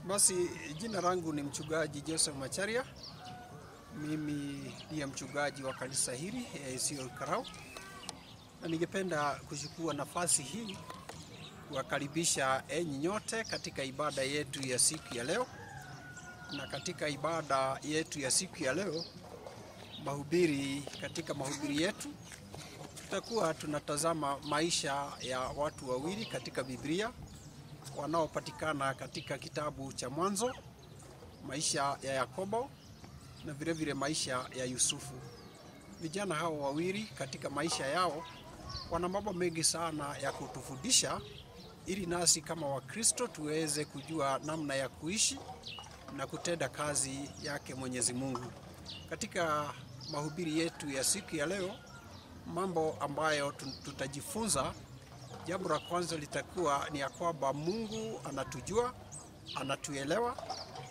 Basi jina langu ni mchungaji Joseph Macharia. Mimi ndiye mchungaji wa kanisa hili AIC Karau. Na ningependa kuchukua nafasi hii kuwakaribisha enyi nyote katika ibada yetu ya siku ya leo. Na katika ibada yetu ya siku ya leo, katika mahubiri yetu tutakuwa tunatazama maisha ya watu wawili katika Biblia wanaopatikana katika kitabu cha Mwanzo, maisha ya Yakobo na vile vile maisha ya Yusufu. Vijana hao wawili katika maisha yao wana mambo mengi sana ya kutufundisha, ili nasi kama Wakristo tuweze kujua namna ya kuishi na kutenda kazi yake Mwenyezi Mungu. Katika mahubiri yetu ya siku ya leo, mambo ambayo tutajifunza, jambo la kwanza litakuwa ni ya kwamba Mungu anatujua, anatuelewa,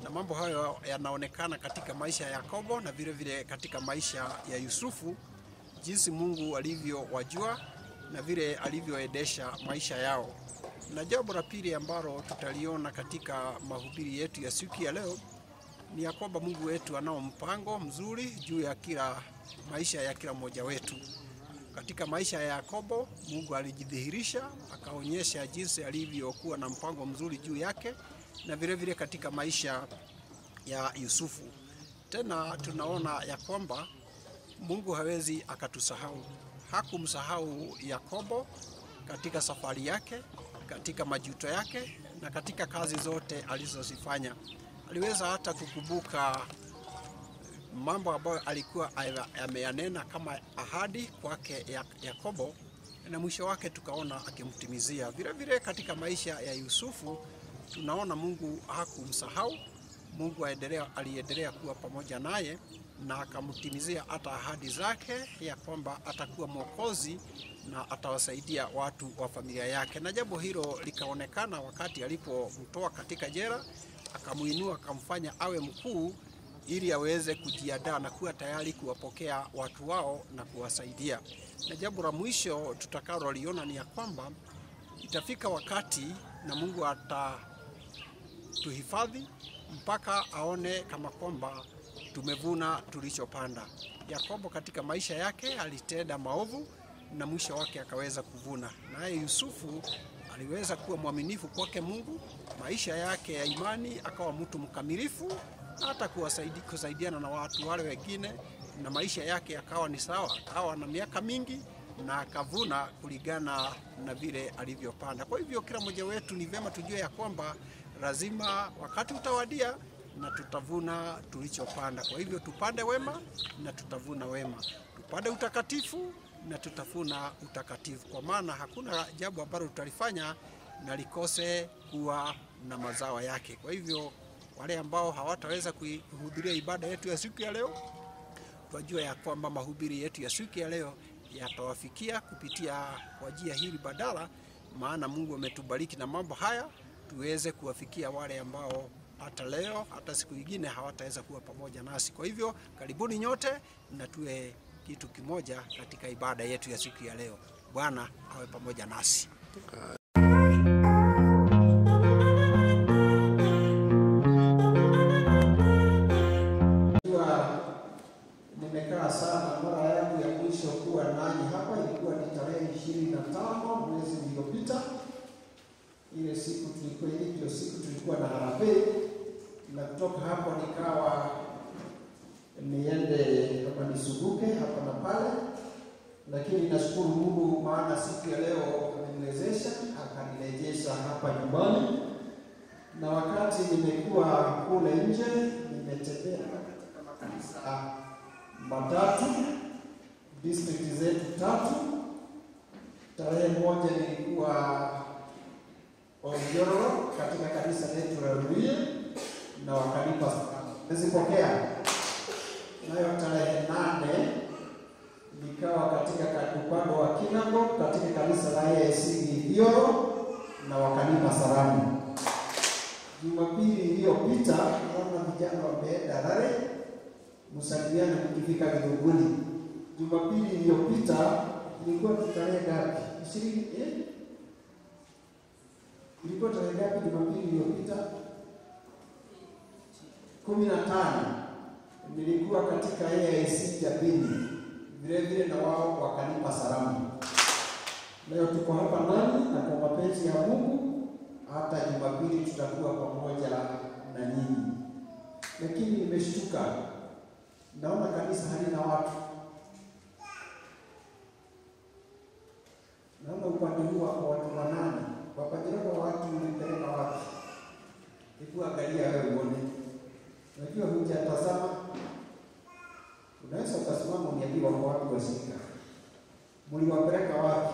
na mambo hayo yanaonekana katika maisha ya Yakobo na vile vile katika maisha ya Yusufu, jinsi Mungu alivyowajua na vile alivyoendesha maisha yao. Na jambo la pili ambalo tutaliona katika mahubiri yetu ya siku ya leo ni ya kwamba Mungu wetu anao mpango mzuri juu ya kila maisha ya kila mmoja wetu. Katika maisha ya Yakobo, Mungu alijidhihirisha, akaonyesha jinsi alivyokuwa na mpango mzuri juu yake, na vile vile katika maisha ya Yusufu. Tena tunaona ya kwamba Mungu hawezi akatusahau. Hakumsahau Yakobo katika safari yake, katika majuto yake na katika kazi zote alizozifanya. Aliweza hata kukumbuka mambo ambayo alikuwa ameyanena kama ahadi kwake Yakobo, na mwisho wake tukaona akimtimizia. Vile vile katika maisha ya Yusufu tunaona Mungu hakumsahau. Mungu aliendelea kuwa pamoja naye na akamtimizia hata ahadi zake ya kwamba atakuwa mwokozi na atawasaidia watu wa familia yake. Na jambo hilo likaonekana wakati alipomtoa katika jela, akamuinua, akamfanya awe mkuu ili aweze kujiandaa na kuwa tayari kuwapokea watu wao na kuwasaidia. Na jambo la mwisho tutakaloliona ni ya kwamba itafika wakati na Mungu atatuhifadhi mpaka aone kama kwamba tumevuna tulichopanda. Yakobo katika maisha yake alitenda maovu na mwisho wake akaweza kuvuna. Naye Yusufu aliweza kuwa mwaminifu kwake Mungu, maisha yake ya imani akawa mtu mkamilifu, hata kusaidiana na watu wale wengine, na maisha yake yakawa ni sawa. Akawa na miaka mingi na akavuna kulingana na vile alivyopanda. Kwa hivyo kila mmoja wetu ni vyema tujue ya kwamba lazima wakati utawadia na tutavuna tulichopanda. Kwa hivyo tupande wema na tutavuna wema, tupande utakatifu na tutavuna utakatifu, kwa maana hakuna jambo ambalo tutalifanya na likose kuwa na mazao yake. Kwa hivyo wale ambao hawataweza kuhudhuria ibada yetu ya siku ya leo, tunajua ya kwamba mahubiri yetu ya siku ya leo yatawafikia kupitia kwa njia hili badala, maana Mungu ametubariki na mambo haya tuweze kuwafikia wale ambao hata leo hata siku nyingine hawataweza kuwa pamoja nasi. Kwa hivyo karibuni nyote na tuwe kitu kimoja katika ibada yetu ya siku ya leo. Bwana awe pamoja nasi. Nimekaa sana, mara yangu ya mwisho kuwa nanyi hapa ilikuwa ni tarehe 25 mwezi uliopita. Ile siku tulikuwa na harambee, na kutoka hapo nikawa niende kama nisubuke hapa na pale, lakini nashukuru Mungu maana siku ya leo ameniwezesha akanirejesha hapa nyumbani. Na wakati nimekuwa kule nje, nimetembea katika makanisa matatu, district zetu 3. Tarehe moja nilikuwa Ongoro katika kanisa letu la Ruye na wakanipa nizipokea. Nayo tarehe 8 nikawa katika upande wa Kinango katika kanisa la AIC Gideoro na wakanipa salamu. Jumapili iliyopita naona vijana wameenda Rare, msaliane mkifika Githunguri. Jumapili iliyopita ilikuwa tarehe ngapi? 20 Ilikuwa tarehe ngapi Jumapili iliyopita? 15 nilikuwa katika AIC Jabini, vile vile na wao wakanipa salamu. Leo tuko hapa ndani na kwa mapenzi ya Mungu hata Jumapili tutakuwa pamoja na nyinyi. Lakini nimeshtuka, naona kanisa halina watu. Naona upande huu kwa watu 8. Baba Jehova, watu nipeleka wapi? Hebu angalia wewe uone. Unajua hujatazama. Unaweza ukasimama uniambie wako wapi washirika. Mliwapeleka wapi?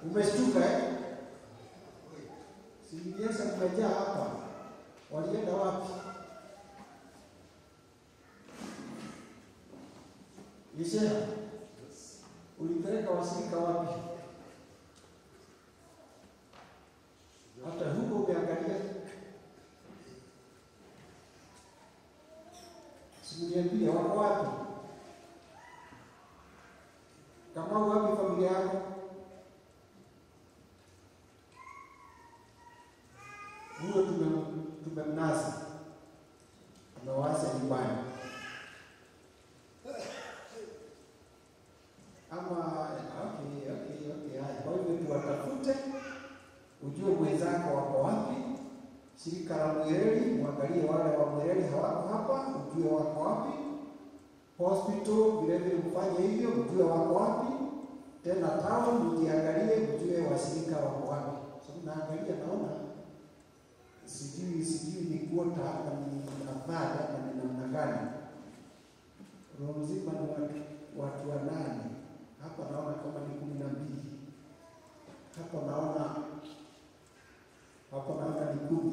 Umeshtuka Siliasa kumejaa hapa. Walienda wapi? Lisea, ulipeleka washirika wapi? Hata huko umeangalia. Siniambia wako wapi? Kama wapi familia yako? Huyo tumemnasa. Tunawasa nyumbani. Ama okay. Kwa hivyo tuwatafute, ujue mwenzako wako wapi. Shirika la Mwereli, muangalie wale wa Mwereli hawako hapa, ujue wako wapi. Hospital vile vile mfanye hivyo, ujue wako wapi. Tena town ukiangalie, ujue washirika wako wapi. So naangalia naona sijui ni kuota hapa ni afadhali hapa ni namna gani. Roho mzima ni watu 8. Hapa naona kama ni 12. Hapa naona ni 10.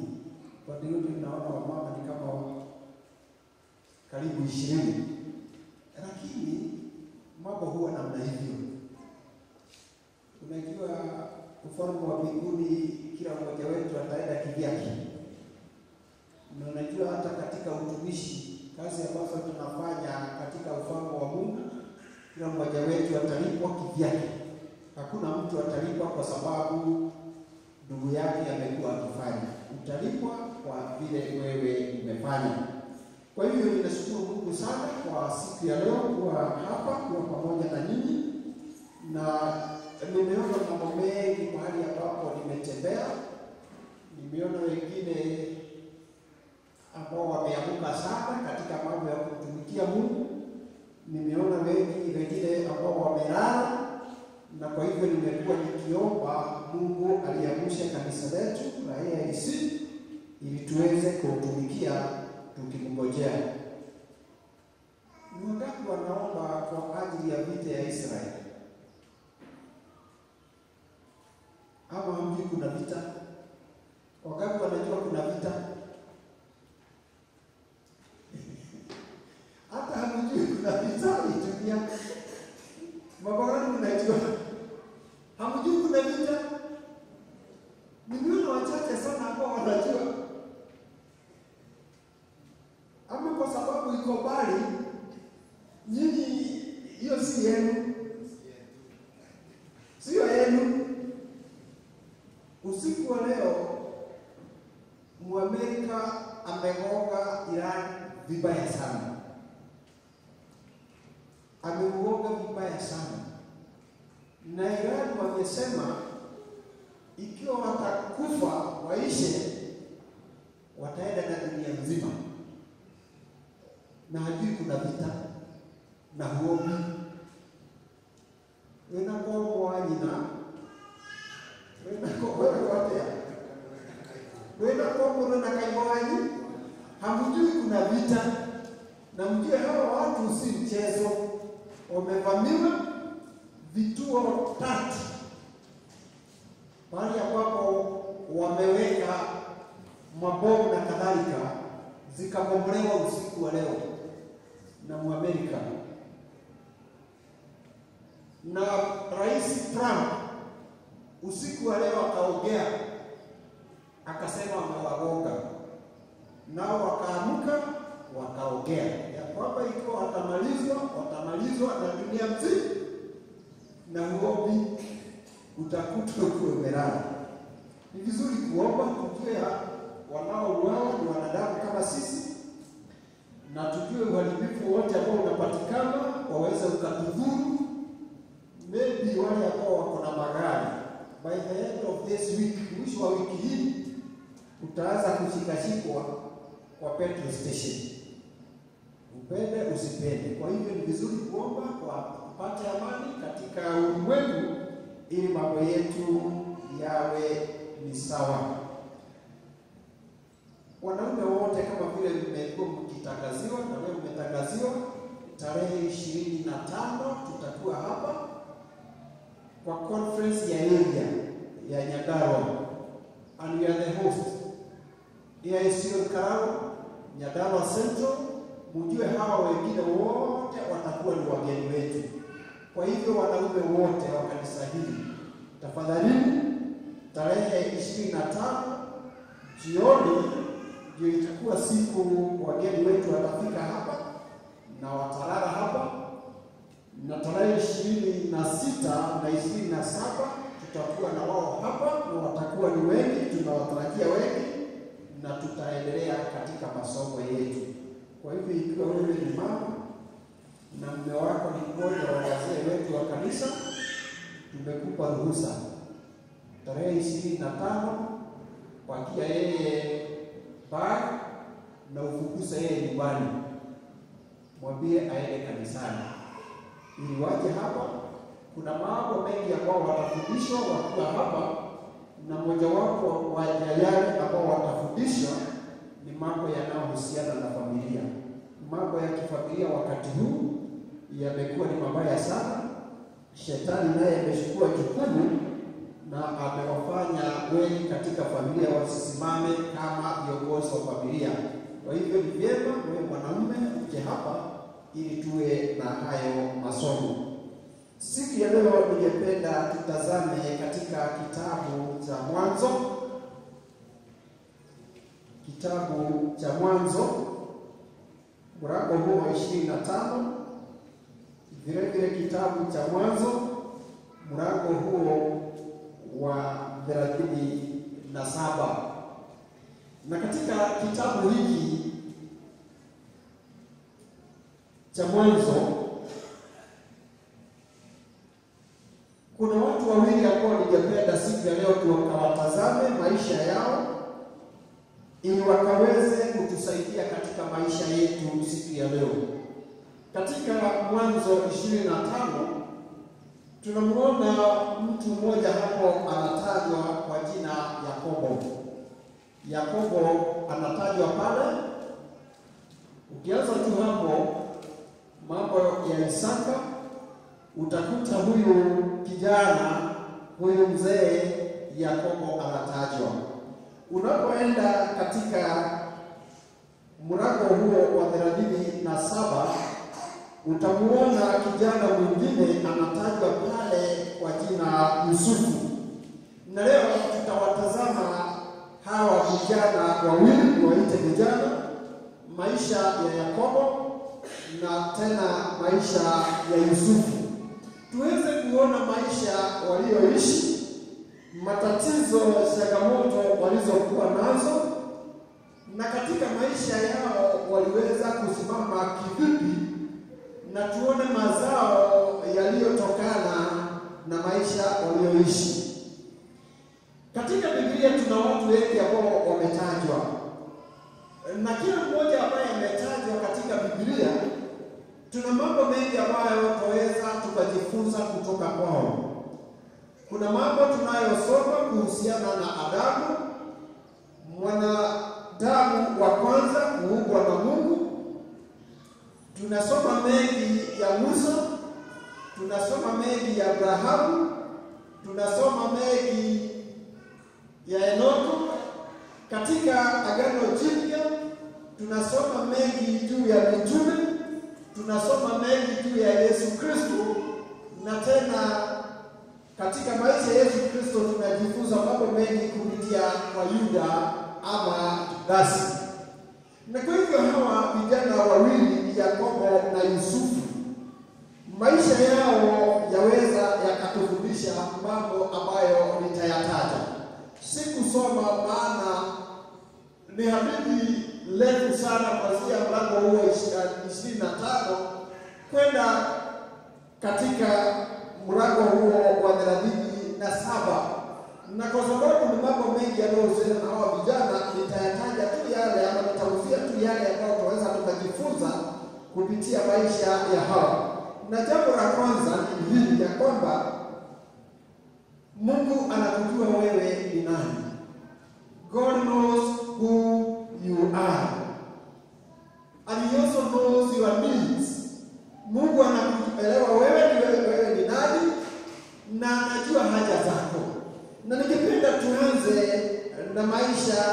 Kwa hiyo naona wamama ni kama karibu 20. Lakini mambo huwa namna hivyo. Unajua ufalme wa mbinguni kila mmoja wetu ataenda kivyake. Na unajua hata katika utumishi, kazi ambazo tunafanya katika ufalme wa Mungu, kila mmoja wetu atalipwa kivyake. Hakuna mtu atalipwa kwa sababu ndugu yake amekuwa akifanya. Utalipwa kwa vile wewe umefanya. Kwa hivyo ninashukuru Mungu sana kwa siku ya leo kuwa hapa, kuwa pamoja na nyinyi. Na nimeona mambo mengi mahali ambapo nimetembea. Nimeona wengine ambao wameamuka sana katika mambo ya kutumikia Mungu. Nimeona wengine ambao wamelala, na kwa hivyo nimekuwa nikiomba Mungu aliamshe kanisa letu la AIC ili tuweze kutumikia tukimngojea. Ni wangapi wanaomba kwa ajili ya vita ya Israeli? Ama hamjui kuna vita? Wangapi wanajua kuna vita? Hata hamjui kuna vita dunia. Mabara mnajua. Hamjui kuna vita? Milioni wachache sana ambao wanajua. Ama kwa sababu iko mbali, nyinyi hiyo si yenu. Sio yenu. Usiku wa leo Muamerika amegonga Iran vibaya sana. Amegonga vibaya sana. Na Iran wamesema ikiwa watakufa waishe, wataenda na dunia nzima. Na hajui kuna vita na huomi. Wenakomo wanyina. Wenakomo na kaiwanyi. Hamjui kuna vita. Na mjue hawa watu si mchezo. Wamevamiwa vituo 3. Pahali ambapo wameweka mabomu na kadhalika, zikabomolewa usiku wa leo na Muamerika. Na Rais Trump usiku wa leo akaongea, akasema wamewagonga. Nao wakaamka wakaongea ya kwamba ikiwa watamalizwa na dunia mzima, na uombi utakuta kuemelala. Ni vizuri kuomba, tujue wanaouawa ni wanadamu kama sisi, na tujue uharibifu wote ambao unapatikana waweza ukatudhuru. Maybe wale ambao wako na magari, by the end of this week, mwisho wa wiki hii, utaanza kushikashikwa kwa petrol station, upende usipende. Kwa hivyo ni vizuri kuomba kwa kupata amani katika ulimwengu, ili mambo yetu yawe ni sawa. Wanaume wote, kama vile mmekuwa mkitangaziwa na wewe umetangaziwa, tarehe 25 tutakuwa hapa kwa conference ya area ya Nyandarua, and we are the host. Here is Karao, Nyandarua Central. Mjue hawa wengine wote watakuwa ni wageni wetu. Kwa hivyo wanaume wote wa kanisa hili, tafadhali, tarehe 25 jioni ndio itakuwa siku wageni wetu watafika hapa na watalala hapa, na tarehe 26 na 27 tutakuwa na wao hapa, na watakuwa ni wengi, tunawatarajia wengi, na tutaendelea katika masomo yetu. Kwa hivyo ikiwa wewe ni mama na mume wako ni mmoja wa wazee wetu wa kanisa, tumekupa ruhusa tarehe 25 pakia yeye bag na ufukuze yeye nyumbani, mwambie aende kanisani ili waje hapa. Kuna mambo mengi ambao watafundishwa wakiwa hapa, na mojawapo wa yale ambao watafundishwa ni mambo yanayohusiana na familia. Mambo ya kifamilia wakati huu yamekuwa ni mabaya sana. Shetani naye amechukua jukumu na amewafanya wengi katika familia wasisimame kama viongozi wa familia. Kwa hivyo ni vyema wewe mwanamume uje hapa ili tuwe na hayo masomo. Siku ya leo ningependa tutazame katika kitabu cha Mwanzo. Kitabu cha Mwanzo mlango huo wa 25, vile vile kitabu cha Mwanzo mlango huo wa 37. Na katika kitabu hiki cha Mwanzo kuna watu wawili ambao ningependa siku ya leo tukawatazame maisha yao, ili wakaweze kutusaidia katika maisha yetu siku ya leo. Katika Mwanzo 25 tunamuona mtu mmoja hapo anatajwa kwa jina Yakobo. Yakobo anatajwa pale. Ukianza tu hapo mambo ya Isaka, utakuta huyu kijana, huyu mzee Yakobo anatajwa. Unapoenda katika mlango huo wa 37 utamuona kijana mwingine anatajwa pale kwa jina Yusufu. Na leo tutawatazama hawa vijana wawili, waite vijana, maisha ya Yakobo na tena maisha ya Yusufu. Tuweze kuona maisha walioishi, matatizo, changamoto walizokuwa nazo, na katika maisha yao waliweza kusimama kivipi, na tuone mazao yaliyotokana na maisha walioishi. Katika Biblia tuna watu wengi ambao wametajwa, na kila mmoja ambaye ametajwa katika Biblia tuna mambo mengi ambayo tunaweza tukajifunza kutoka kwao. Kuna mambo tunayosoma kuhusiana na Adamu, mwanadamu wa kwanza kuumbwa na Mungu. Tunasoma mengi ya Musa, tunasoma mengi ya Abrahamu, tunasoma mengi ya Enoko. Katika Agano Jipya tunasoma mengi juu ya mitume, tunasoma mengi juu ya Yesu Kristo, na tena katika maisha ya Yesu Kristo tunajifunza mambo mengi kupitia kwa Yuda ama Dasi. Na kwa hivyo hawa vijana wawili, Yakobo na Yusufu, maisha yao yaweza yakatufundisha mambo ambayo nitayataja. Siku ni hadithi refu sana kuanzia mlango huo 25 kwenda katika mlango huo wa 37. Na kwa sababu ni mambo mengi yanayohusiana na hawa vijana, nitayataja tu yale ama nitagusia tu yale ambayo tunaweza tukajifunza kupitia maisha ya hawa. Na jambo la kwanza ni hili ya kwamba Mungu anakujua wewe ni nani. God knows who you are. And he also knows your needs. Mungu anakuelewa wewe ni nani na anajua haja zako. Na nikipenda tuanze na maisha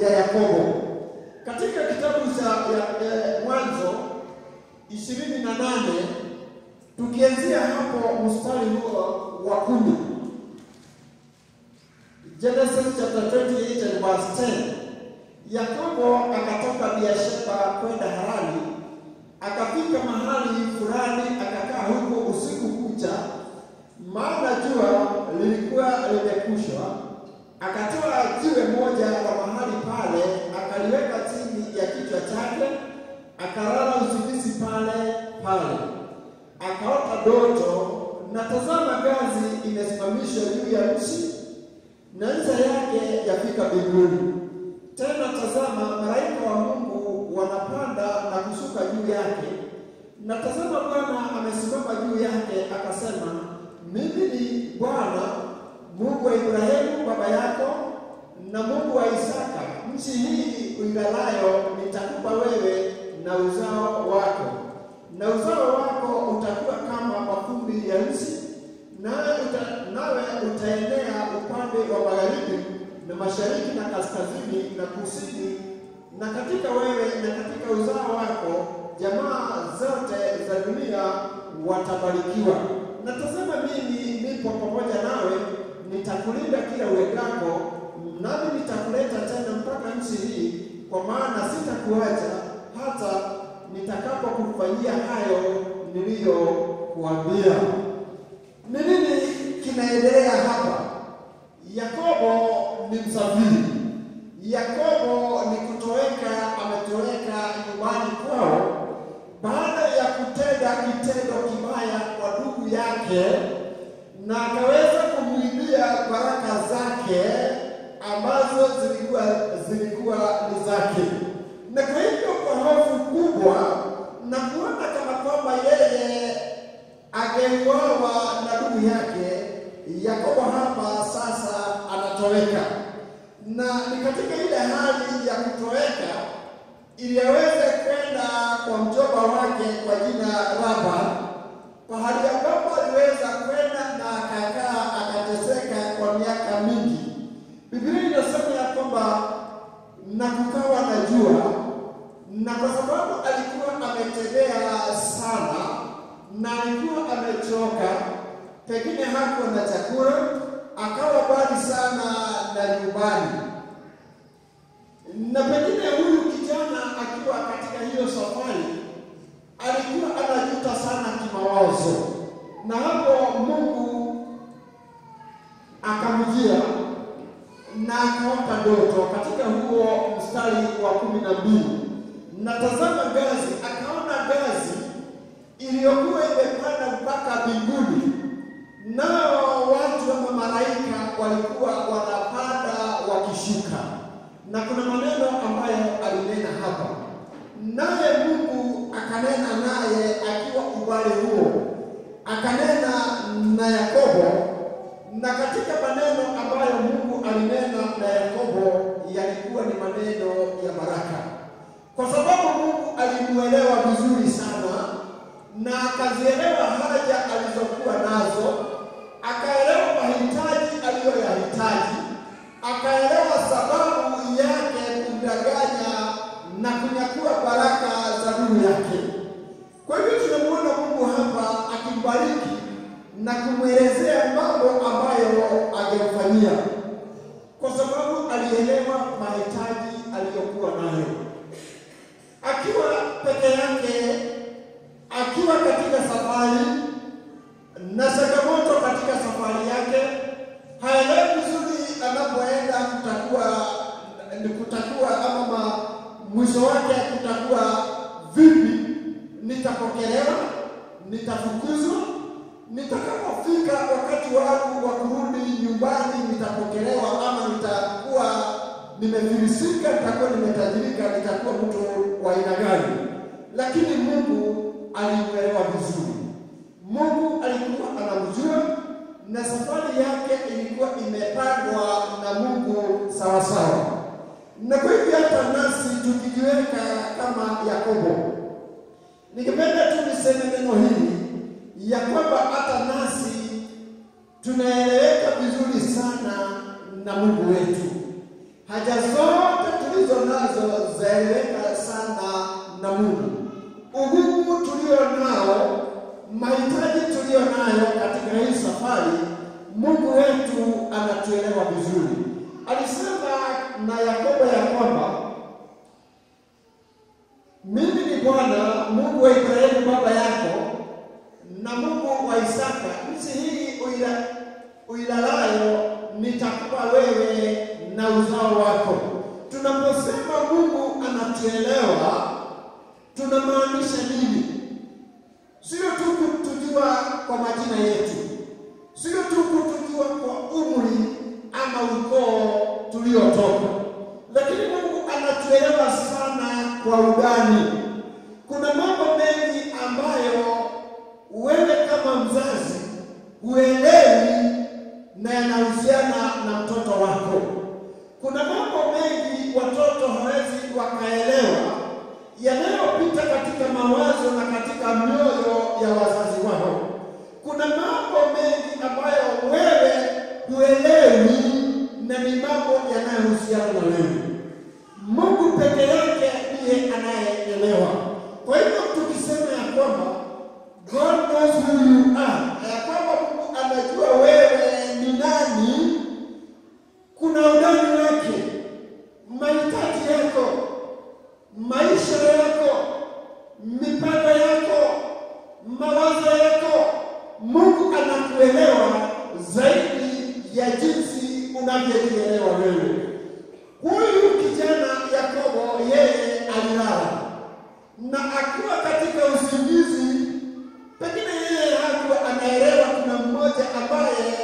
ya Yakobo. Katika kitabu cha Mwanzo 28 tukianzia hapo mstari huo wa 10. Genesis chapter 28 and verse 10. Yakobo akatoka Beersheba kwenda Harani, akafika mahali fulani akakaa huko usiku kucha, maana jua lilikuwa limekushwa. Akatoa jiwe moja la mahali pale, akaliweka chini ya kichwa chake, akalala usingizi pale pale. Akaota ndoto, na tazama ngazi imesimamishwa juu ya nchi, na ncha yake yafika mbinguni. Tena tazama, malaika wa Mungu wanapanda na kushuka juu yake. Na tazama, Bwana amesimama juu yake, akasema, mimi ni Bwana Mungu wa Ibrahimu baba yako na Mungu wa Isaka. Nchi hii uilalayo nitakupa wewe na uzao wako, na uzao wako utakuwa kama mavumbi ya nchi, nawe utaenea upande wa magharibi na mashariki na kaskazini na kusini, na katika wewe na katika uzao wako jamaa zote za dunia watabarikiwa. Na tazama, mimi nipo pamoja nawe, nitakulinda kila uendako, nami nitakuleta tena mpaka nchi hii, kwa maana sitakuacha hata nitakapokufanyia hayo niliyokuambia. Ni nini kinaendelea hapa? Yakobo ni msafiri. Yakobo ni kutoweka, ametoweka nyumbani kwao baada ya kutenda kitendo kibaya kwa ndugu yake, na akaweza kumwibia baraka zake ambazo zilikuwa ni zake. Na kwa hivyo kwa hofu kubwa na kuona kama kwamba yeye angeuawa na ndugu yake, Yakobo hapa sasa anatoweka. Na ni katika ile hali ya kutoweka ili aweze kwenda kwa mjomba wake kwa jina Laban, pahali ambapo aliweza kwenda na akakaa akateseka kwa miaka mingi. Biblia inasema ya kwamba na kukawa na jua, na kwa sababu alikuwa ametembea sana na alikuwa amechoka, pengine hakuwa na chakula, akawa mbali sana na nyumbani. Na pengine huyu kijana akiwa katika hiyo safari alikuwa anajuta sana kimawazo, na hapo Mungu akamjia na akaota ndoto katika huo mstari wa 12. Na tazama ngazi, akaona ngazi iliyokuwa imepanda mpaka mbinguni, nao watu wa malaika walikuwa wanapanda wakishuka. Na kuna maneno ambayo alinena hapa, naye Mungu akanena naye akiwa umbali huo, akanena na Yakobo. Na katika maneno ambayo Mungu alinena na Yakobo yalikuwa ni maneno ya baraka, kwa sababu Mungu alimuelewa vizuri sana na akazielewa haja alizokuwa nazo, akaelewa mahitaji aliyoyahitaji, akaelewa sababu yake kumdanganya na kunyakua baraka za ndugu yake. Kwa hivyo tunamuona Mungu hapa akimbariki na kumwelezea mambo ambayo angemfanyia, kwa sababu alielewa mahitaji aliyokuwa nayo. Akiwa peke yake, akiwa katika safari na changamoto katika safari yake, haelewi vizuri anapoenda kutakuwa kutakuwa ama mwisho wake kutakuwa vipi, nitapokelewa, nitafukuzwa, nitakapofika wakati wangu wa kurudi nyumbani nitapokelewa, ama nitakuwa nimefilisika, nitakuwa nimetajirika, nitakuwa mtu wa aina gani? Lakini Mungu alimuelewa vizuri. Mungu alikuwa anamjua, na safari yake ilikuwa imepangwa na Mungu sawa sawa. Na kwa hivyo hata nasi tukijiweka kama Yakobo, ningependa tu niseme neno hili ya kwamba hata nasi tunaeleweka vizuri sana na Mungu wetu. Haja zote tulizo nazo zaeleweka sana na Mungu. Ugumu tulio nao, mahitaji tulio nayo katika hii safari, Mungu wetu anatuelewa vizuri. Alisema na Yakobo ya kwamba mimi ni Bwana Mungu wa Ibrahimu baba yako na Mungu wa Isaka. Nchi hii uilalayo nitakupa wewe na uzao wako. Tunaposema Mungu anatuelewa, tunamaanisha nini? Sio tu kutujua kwa majina yetu, sio tu kutujua kwa umri ama ukoo tuliotoka, lakini Mungu anatuelewa sana kwa undani. Kuna mambo mengi ambayo wewe kama mzazi huelewi na yanahusiana na mtoto wako. Kuna mambo mengi watoto hawezi wakaelewa yanayopita katika mawazo na katika mioyo ya wazazi wao. Kuna mambo mengi ambayo wewe huelewi na ni mambo yanayohusiana na wewe. Mungu peke yake ndiye anayeelewa. Kwa hivyo tukisema ya kwamba God knows who you are, ya kwamba Mungu anajua wewe ni nani, kuna undani wake, mahitaji yako, maisha yako, mipango yako, mawazo yako. Mungu anakuelewa zaidi ya jinsi unavyojielewa wewe. Huyu kijana Yakobo, yeye alilala, na akiwa katika usingizi, pengine yeye hakuwa anaelewa kuna mmoja ambaye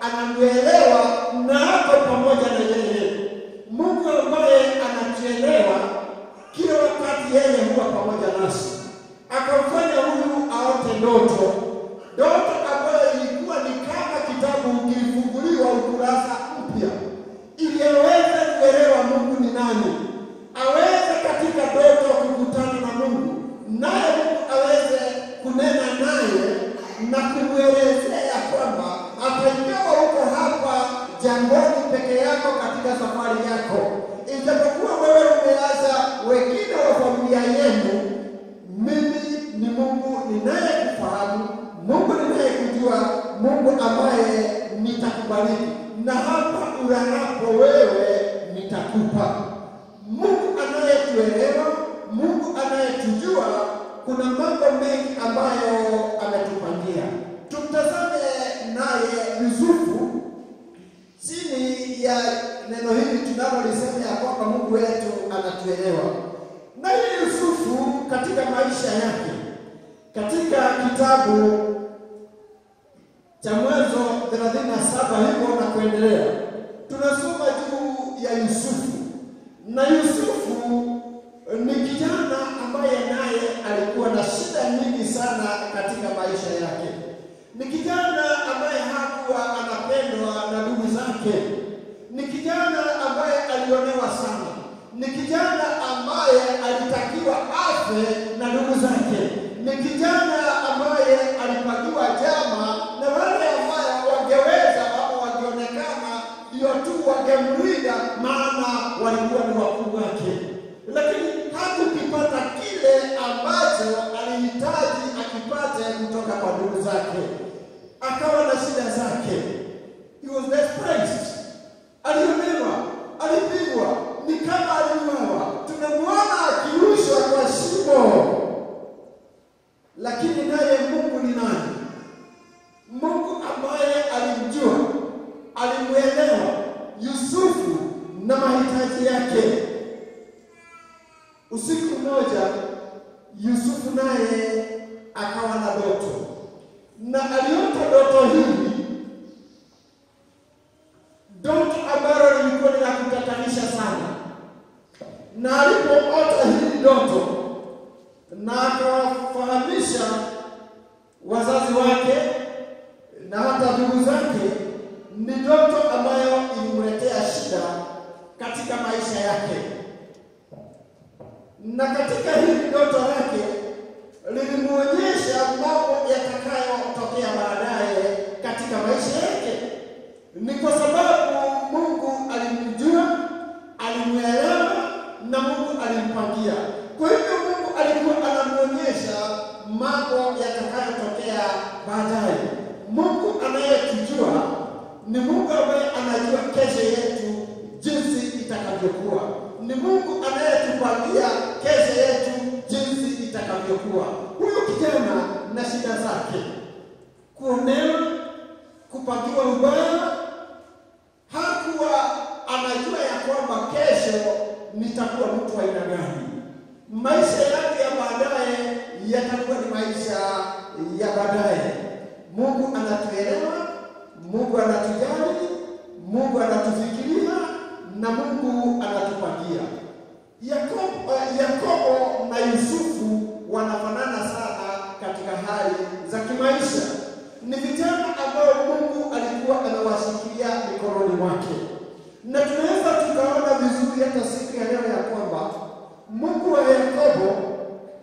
anamuelewa na hapo pamoja na yeye. Mungu ambaye anatuelewa kila wakati, yeye huwa pamoja nasi. Akamfanya huyu aote ndoto ambayo ilikuwa ni kama kitabu kilifunguliwa ukurasa mpya, ili aweze kuelewa Mungu ni nani, aweze katika ndoto kukutana na Mungu, naye Mungu aweze kunena naye na kumwelezea kwamba hata ingawa uko hapa jangwani peke yako katika safari yako, ijapokuwa wewe umeacha wengine wa familia yenu, mimi ni Mungu ninayekufahamu, Mungu ninayekujua, Mungu ambaye nitakubariki, na hapa ulalapo wewe nitakupa. Mungu anayetuelewa, Mungu anayetujua, kuna mambo mengi ambayo ametupangia. Tumtazame naye Yusufu chini ya neno hili tunalolisema ya kwamba Mungu wetu anatuelewa. Naye Yusufu katika maisha yake, katika kitabu cha Mwanzo 37 hivyo na kuendelea, tunasoma juu ya Yusufu. Na Yusufu ni kijana ambaye naye alikuwa na shida nyingi sana katika maisha yake. Ni kijana ambaye hakuwa anapendwa na ndugu zake. Ni kijana ambaye alionewa sana. Ni kijana ambaye alitakiwa afe na ndugu zake. Ni kijana ambaye alipangiwa jama na wale ambao wangeweza au wangionekana ndio tu wangemlinda, maana walikuwa ni wakuu wake. Lakini hakukipata kile ambacho alihitaji akipate kutoka kwa ndugu zake. Akawa na shida zake. He was despised. Alionewa, alipigwa, ni kama aliuawa. Tunamwona akirushwa kwa shimo. Lakini naye Mungu ni nani? Mungu ambaye alimjua, alimuelewa Yusufu na na mahitaji yake. Usiku mmoja Yusufu naye akawa na ndoto, na aliota ndoto hili, ndoto ambalo lilikuwa ni la kutatanisha sana. Na alipoota hili ndoto na akawafahamisha wazazi wake na hata ndugu zake, ni ndoto ambayo ilimletea shida katika maisha yake. Na katika hili ndoto lake lilimuonyesha mambo yatakayotokea baadaye katika maisha yake. Ni kwa sababu Mungu alimjua, alimuelewa na Mungu alimpangia. Kwa hivyo Mungu alikuwa anamuonyesha mambo yatakayotokea baadaye. Mungu anayetujua ni Mungu ambaye anajua kesho yetu jinsi itakavyokuwa. Ni Mungu anayetupangia kesho yetu jinsi itakavyokuwa. Huyo kijana na shida zake, kuonewa, kupangiwa ubaya, hakuwa anajua ya kwamba kesho nitakuwa mtu wa aina gani. Maisha yake ya baadaye yatakuwa ni maisha ya baadaye. Mungu anatuelewa, Mungu anatujali, Mungu anatufikiria na Mungu anatupangia. Yakobo na Yusufu wanafanana sana katika hali za kimaisha. Ni vijana ambao Mungu alikuwa anawashikilia mikononi mwake. Na tunaweza tukaona vizuri hata siku ya leo ya kwamba Mungu wa Yakobo,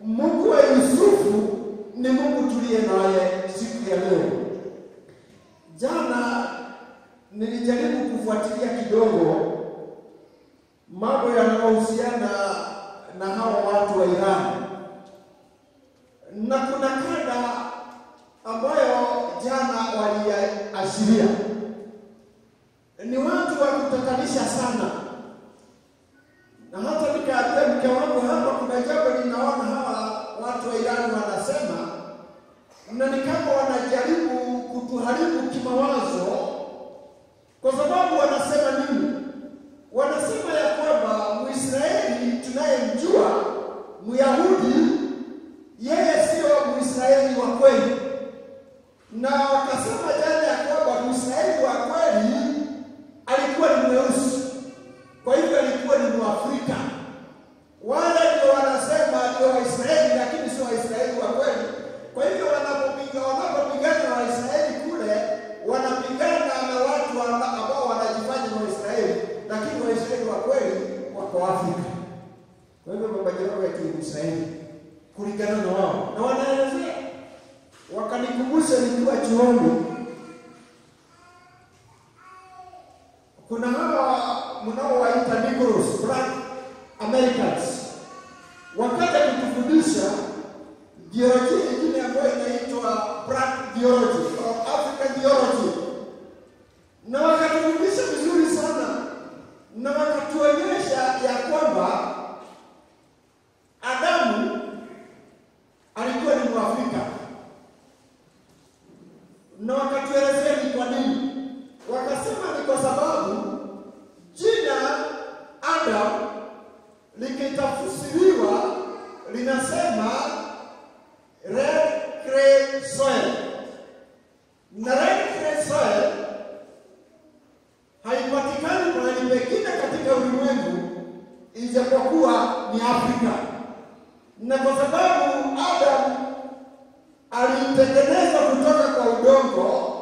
Mungu wa Yusufu ni Mungu tuliye naye siku ya leo. Jana nilijaribu kufuatilia kidogo mambo yanayohusiana na hawa watu wa Iran. Na kuna kada ambayo jana waliashiria. Ni watu wa kutatanisha sana. Na hata nikaambia mke wangu hapa kuna jambo ninaona hawa watu wa Iran wanasema, na ni kama wanajaribu kutuharibu kimawazo. Kwa sababu wanasema nini? Wanasema ya kwamba Muisraeli tunayemjua, Myahudi, yeye sio Muisraeli wa kweli. Na wakasema jana ya kwamba Muisraeli wa kweli alikuwa ni mweusi. Kwa hivyo alikuwa ni Mwafrika. Wale ndio wanasema ndio Waisraeli, lakini sio Waisraeli wa kweli. Kwa hivyo wanapopigana na Waisraeli kule, wanapigana na watu ambao wanajifanya Waisraeli, lakini Waisraeli wa kweli wako Afrika. Kwa hivyo mabadiliko ya Kiisraeli kulingana na wao. Na wanaelezea, wakanikumbusha nikiwa chuoni, kuna hawa mnaowaita Negroes, Black Americans. Wakati kutufundisha theology nyingine ambayo inaitwa Black theology au African theology. Na wakatufundisha vizuri sana. Na wakatuonyesha ya kwamba Adamu alikuwa ni Mwafrika. Na wakatuelezea ni kwa nini. Wakasema ni kwa sababu jina Adam likitafsiriwa linasema red clay soil. Na red clay soil haipatikani mahali pengine katika ulimwengu ijapokuwa ni Afrika. Na kwa sababu Adam alitengenezwa kutoka kwa udongo,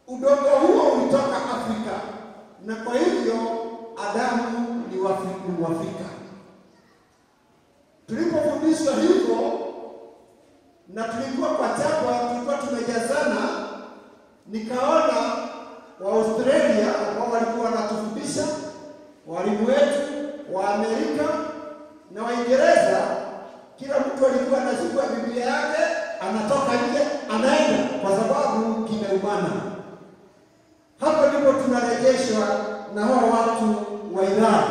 udongo huo ulitoka Afrika. Na kwa hivyo Adamu ni Mwafrika. Tulipofundishwa hivyo na tulikuwa kwa chapa, tulikuwa tumejazana, nikaona wa Australia ambao walikuwa wanatufundisha, walimu wetu wa Amerika na Waingereza, kila mtu alikuwa anachukua Biblia yake, anatoka nje, anaenda kwa sababu kimeumana. Hapo ndipo tunarejeshwa na hao watu wa Iran.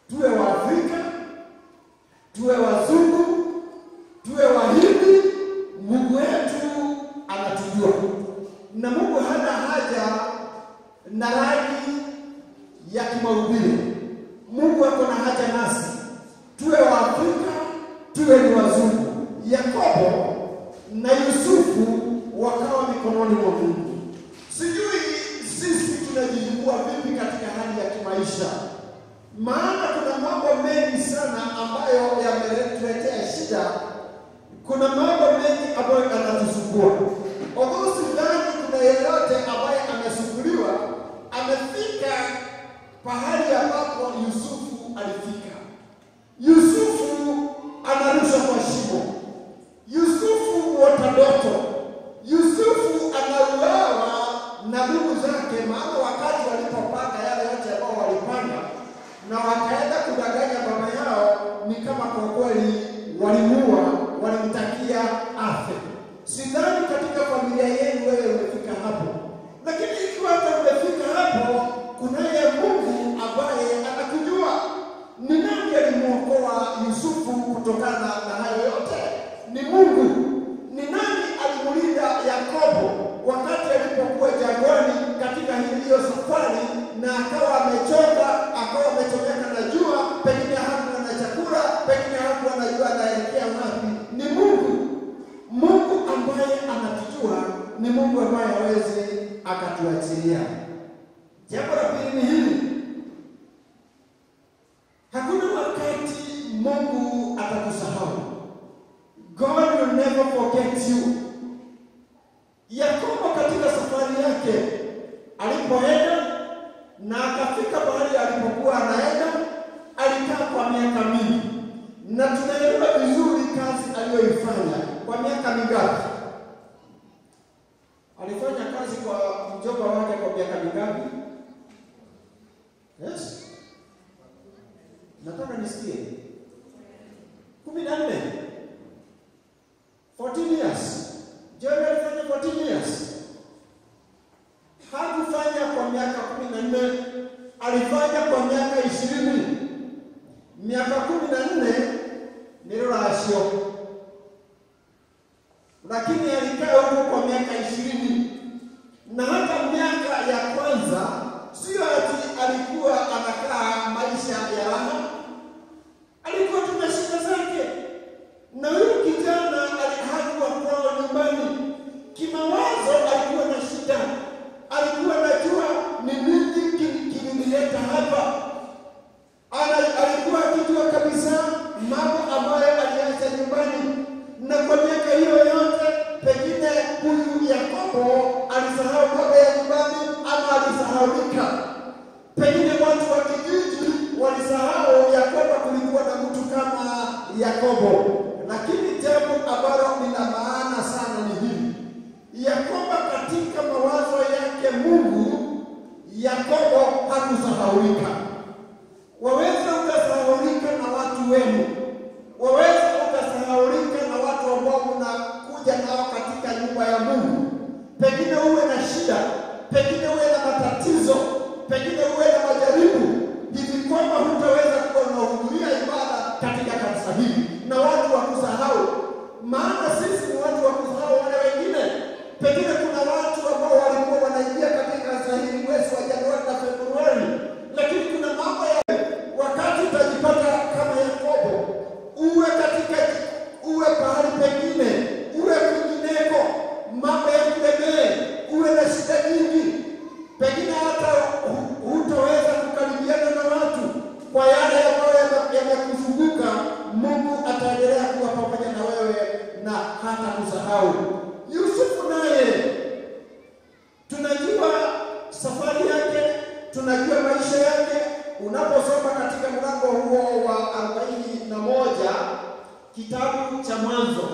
Tuwe wa Afrika, tuwe wazungu, tuwe Wahindi, Mungu wetu anatujua. Na Mungu hana haja na rangi ya kimaumbile. Mungu ako na haja nasi, tuwe wa Afrika, tuwe ni wazungu. Yakobo na Yusufu wakawa mikononi mwa Mungu. Sijui sisi tunajijua vipi katika hali ya kimaisha, maana kuna mambo mengi sana ambayo yametuletea shida. Kuna mambo mengi ambayo yanatusumbua. Although sidhani kuna yeyote ambaye amesumbuliwa amefika pahali ambapo Yusufu alifika. Yusufu anarushwa kwa shimo. Yusufu huota ndoto. Yusufu anauawa na ndugu zake, maana wakati walipopanga yale yote ambao walipanga na wakaenda kudanganya baba yao, ni kama kwa kweli walimuua, walimtakia afe. Sidhani katika familia yenu wewe umefika hapo, lakini ikiwa hata umefika hapo, kunaye Mungu ambaye anakujua. Ni nani alimuokoa Yusufu kutokana na hayo yote? Ni Mungu. Ni nani alimlinda Yakobo wakati alipokuwa jangwani katika hiyo safari, na akawa amechoka, akawa amechomeka na jua, pengine hakuwa na chakula, pengine hakuwa anajua anaelekea wapi? Ni Mungu. Mungu ambaye anatujua, ni Mungu ambaye hawezi akatuachilia. Jambo la pili ni hili: hakuna wakati Mungu atakusahau. God will never forget you. Yakobo katika safari yake alipoenda na akafika mahali alipokuwa anaenda, alikaa kwa miaka mingi, na tunaelewa vizuri kazi aliyoifanya. Kwa miaka mingapi? Alifanya kazi kwa mjomba wake kwa miaka mingapi? Yes. Nataka nisikie. 14. 14 years. Joel alifanya 14 years. Hakufanya kwa miaka 14, alifanya kwa miaka 20. Miaka 14 ni rasio. Lakini alikaa huko kwa miaka 20. Na hata miaka ya kwanza sio ati alikuwa anakaa maisha ya raha. Alikuwa tuna shida zake. Na huyu kijana hakuwa kwao nyumbani. Kimawazo alikuwa na shida. Alikuwa anajua ni nini kilimleta hapa. Alikuwa akijua kabisa mambo ambayo aliacha nyumbani. Na kwa miaka hiyo yote, pengine huyu Yakobo alisahau baba ya nyumbani, ama alisahaulika. Pengine watu wa kijiji walisahau ya kwamba kulikuwa na mtu kama Yakobo. Lakini jambo ambalo ni la maana sana ni hili: Yakobo katika mawazo yake Mungu, Yakobo hakusahaulika. Waweza ukasahaulika na watu wenu, waweza ukasahaulika na watu ambao mnakuja nao katika nyumba ya Mungu. Pengine uwe na shida, pengine uwe na matatizo, pengine uwe na majaribu, hivi kwamba hutaweza kuwa unahudhuria ibada katika kanisa hili na watu wakusahau. Maana sisi ni watu wa kusahau wale wengine. Pengine kuna watu ambao walikuwa wanaingia katika kanisa hili mwezi wa Januari na Februari, lakini kuna mambo ya wakati utajipata kama Yakobo, uwe pahali pengine, uwe kwingineko, mambo ya kulemee, uwe na shida nyingi, pengine hata hutaweza kukaribiana na watu kwa yale ambayo yamekuzunguka. Mungu ataendelea kuwa pamoja na wewe na hata kusahau. Yusufu naye tunajua safari yake, tunajua maisha yake. Unaposoma katika mlango huo wa 41 kitabu cha Mwanzo,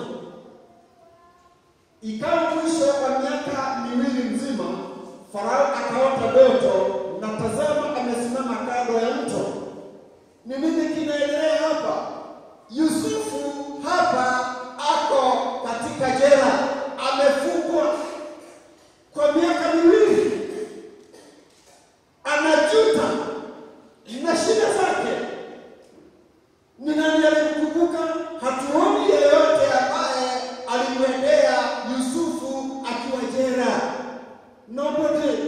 ikawa mwisho wa miaka 2 mzima, Farao akaota ndoto, na tazama amesimama kando ya mto. Ni nini kinaendelea hapa? Yusufu hapa ako katika jela, amefungwa kwa miaka 2. Anajuta na shida zake. Ni nani alimkumbuka? Hatuoni yeyote ambaye alimwendea Yusufu akiwa jela. Nobody.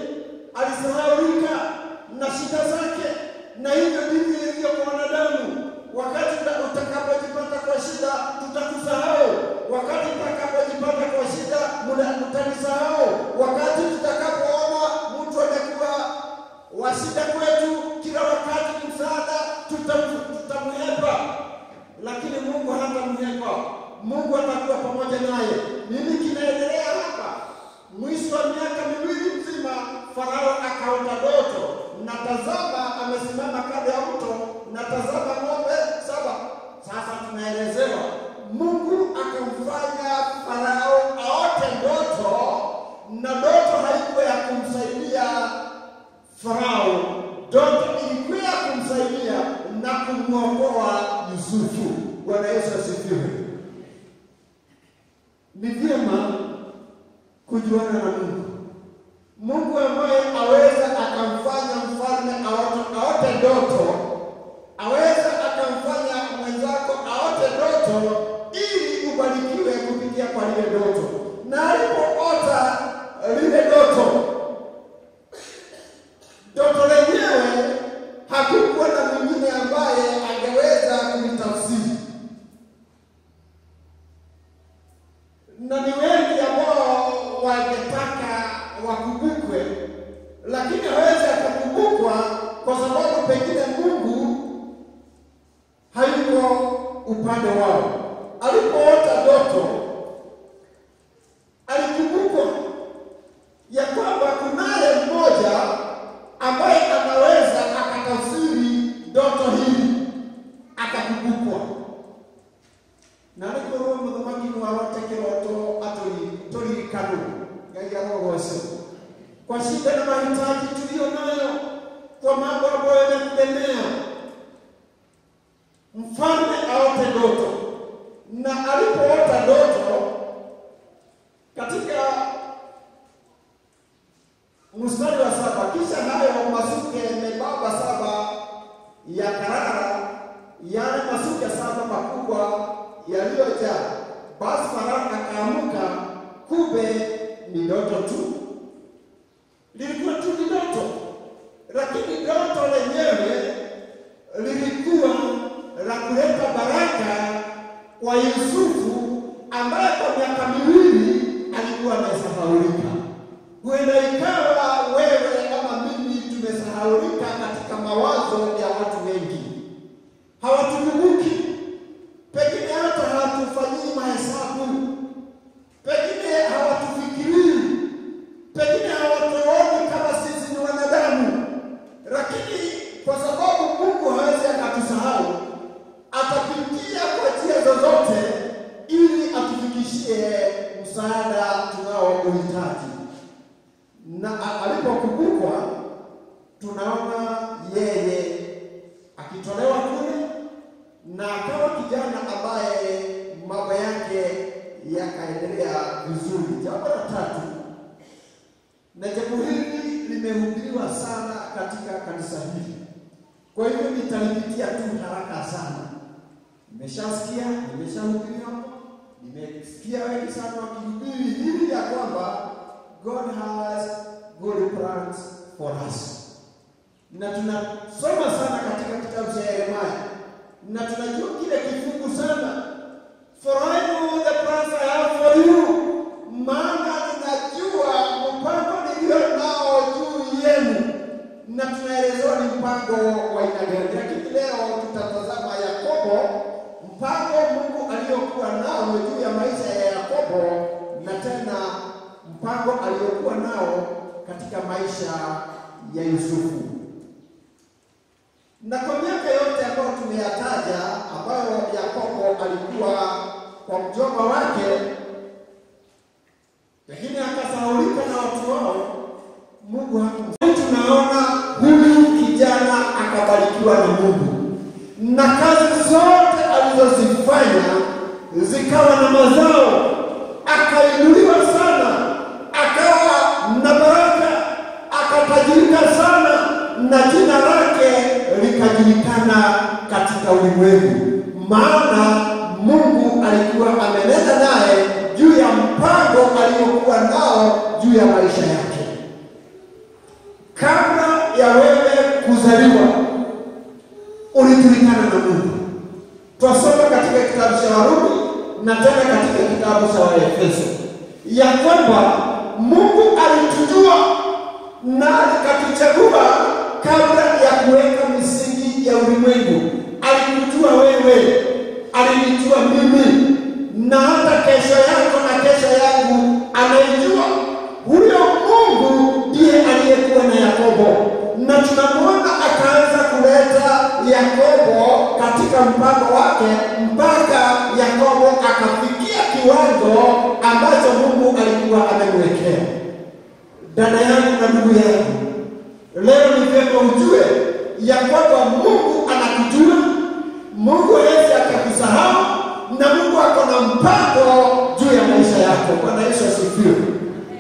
akaota ndoto, na tazama amesimama kando ya mto, na tazama ng'ombe 7. Sasa tunaelezewa Mungu akamfanya Farao aote ndoto, na ndoto haikuwa ya kumsaidia Farao, ndoto ilikuwa ya kumsaidia na kumwokoa Yusufu. Bwana Yesu asifiwe. Ni vyema kujuana na Mungu. Mungu ambaye aweza akamfanya mfalme aote ndoto, aweza akamfanya mwenzako aote ndoto ili ubarikiwe kupitia kwa lile ndoto. Na alipoota lile ndoto lenyewe hakukuwa na mwingine ambaye angeweza kulitafsiri. Na ni wengi ambao wangetaka wakumbukwe, lakini hawezi akakumbukwa kwa sababu pengine Mungu hayuko upande wao. Alipoota ndoto alikumbukwa ya kwamba kunaye mmoja ambaye anaweza akatafsiri ndoto hii, akakumbukwa. Na alipokuwa mthamaki wa wote kiroto atoli kanu gaigarogose kwa shida na mahitaji tulio nayo, kwa mambo ambayo yanakulemea, mfalme aote ndoto. Na alipoota ndoto, katika mstari wa 7, kisha nayo masuke membamba 7 ya karara, yale masuke 7 makubwa yaliyojaa. Basi Farao akaamuka, kumbe ni ndoto tu. Lilikuwa tu ni ndoto, lakini ndoto lenyewe lilikuwa la kuleta baraka kwa Yusufu, ambaye kwa miaka miwili alikuwa amesahaulika. Huenda ikawa wewe ama mimi tumesahaulika katika mawazo ya watu wengi. Hawatukumbuki, pengine hata hawatufanyii mahesabu, pengine hawatufikirii, pengine hawatuoni kama sisi ni wanadamu. Lakini kwa sababu Mungu hawezi akatusahau, atapitia kwa njia zozote ili atufikishie msaada tunaouhitaji. Na alipokumbukwa, tunaona yeye akitolewa kule na akawa kijana ambaye mambo yake yakaendelea vizuri. Jambo la 3, na jambo hili limehubiriwa sana katika kanisa hili, kwa hivyo nitalipitia tu haraka sana. Nimeshasikia, nimeshahubiriwa, nimesikia wengi sana wakihubiri hili ya kwamba God has good plans for us. Na tunasoma sana katika kitabu cha Yeremia, na tunajua kile kifungu sana, for I know the plans I have for you, maana ninajua mpango nilio nao juu yenu. Na tunaelezewa ni mpango wa aina gani. Lakini leo tutatazama Yakobo, mpango Mungu aliyokuwa nao juu ya maisha ya Yakobo, na tena mpango aliyokuwa nao katika maisha ya Yusufu. Na kwa miaka yote ambayo tumeyataja, ambayo Yakobo alikuwa kwa mjomba wake, lakini akasahaulika na watu wao, Mungu hakumsaidia. Tunaona huyu kijana akabarikiwa na Mungu, na kazi zote alizozifanya zikawa na mazao, akainuliwa sana, akawa na baraka, akatajirika sana, na jina lake likajulikana katika ulimwengu, maana Mungu alikuwa amenena naye juu ya mpango aliokuwa nao juu ya maisha yake. Kabla ya wewe kuzaliwa ulijulikana na Mungu. Twasoma katika kitabu cha Warumi na tena katika kitabu cha Waefeso ya kwamba Mungu alitujua na akatuchagua kabla ya kuweka misingi ya ulimwengu. Alikujua wewe, alinijua mimi, na hata kesho yako na kesho yangu anaijua. Huyo Mungu ndiye aliyekuwa na Yakobo, mpango wake mpaka Yakobo akafikia kiwango ambacho Mungu alikuwa amemwekea. Dada yangu na ndugu yangu, leo ni vyema ujue ya kwamba Mungu anakujua, Mungu hawezi akakusahau, na Mungu ako na mpango juu ya maisha yako. Bwana Yesu asifiwe.